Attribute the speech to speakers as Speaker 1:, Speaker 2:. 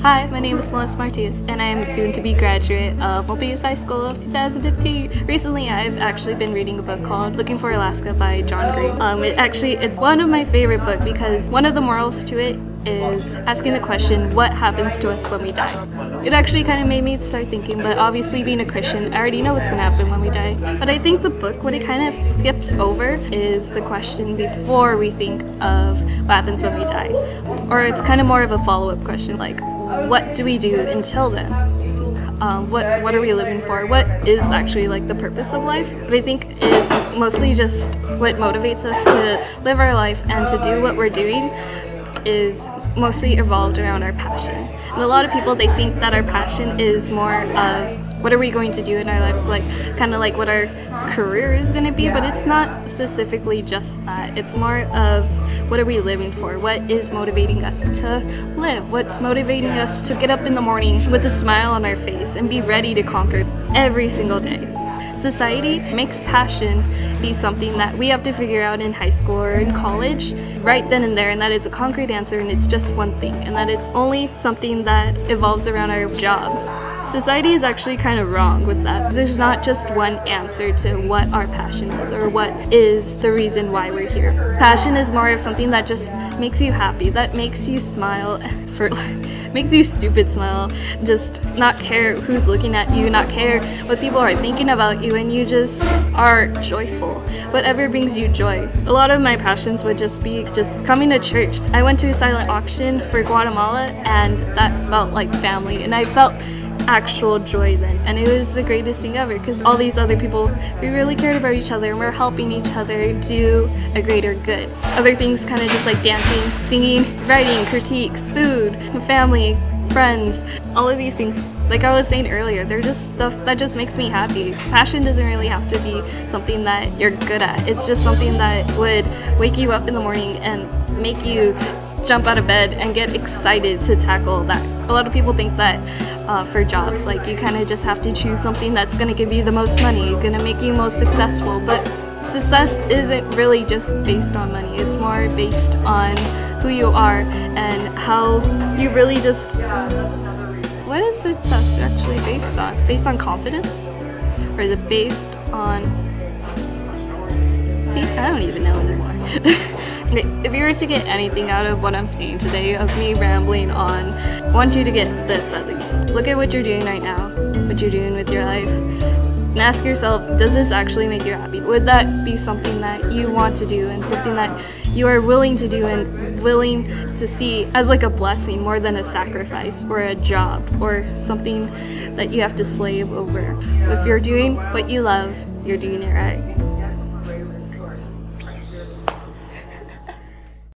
Speaker 1: Hi, my name is Melissa Martinez, and I am a soon-to-be graduate of Milpitas High School of 2015. Recently, I've actually been reading a book called Looking for Alaska by John Green. It's one of my favorite books because one of the morals to it is asking the question, what happens to us when we die? It actually kind of made me start thinking, but obviously being a Christian, I already know what's going to happen when we die. But I think the book, what it kind of skips over is the question before we think of what happens when we die. Or it's kind of more of a follow-up question, like, what do we do until then? What are we living for? What is actually like the purpose of life? What I think is mostly just what motivates us to live our life and to do what we're doing is mostly evolved around our passion. And a lot of people, they think that our passion is more of what are we going to do in our lives, like kind of like what our career is going to be, but it's not specifically just that. It's more of what are we living for? What is motivating us to live? What's motivating us to get up in the morning with a smile on our face and be ready to conquer every single day? Society makes passion be something that we have to figure out in high school or in college right then and there, and that it's a concrete answer and it's just one thing, and that it's only something that evolves around our job. Society is actually kind of wrong with that. There's not just one answer to what our passion is or what is the reason why we're here. Passion is more of something that just makes you happy, that makes you smile, makes you stupid smile, just not care who's looking at you, not care what people are thinking about you, and you just are joyful. Whatever brings you joy. A lot of my passions would just be just coming to church. I went to a silent auction for Guatemala and that felt like family, and I felt actual joy then, and it was the greatest thing ever because all these other people, we really cared about each other and we're helping each other do a greater good. Other things kind of just like dancing, singing, writing, critiques, food, family, friends, all of these things, like I was saying earlier, they're just stuff that just makes me happy. Passion doesn't really have to be something that you're good at. It's just something that would wake you up in the morning and make you jump out of bed and get excited to tackle that. A lot of people think that for jobs, like you kind of just have to choose something that's going to give you the most money, going to make you most successful, but success isn't really just based on money. It's more based on who you are and how you really just, what is success actually based on? It's based on confidence? Or is it based on, see, I don't even know anymore. Okay, if you were to get anything out of what I'm saying today, of me rambling on, I want you to get this at least. Look at what you're doing right now, what you're doing with your life, and ask yourself, does this actually make you happy? Would that be something that you want to do and something that you are willing to do and willing to see as like a blessing more than a sacrifice or a job or something that you have to slave over? If you're doing what you love, you're doing it right.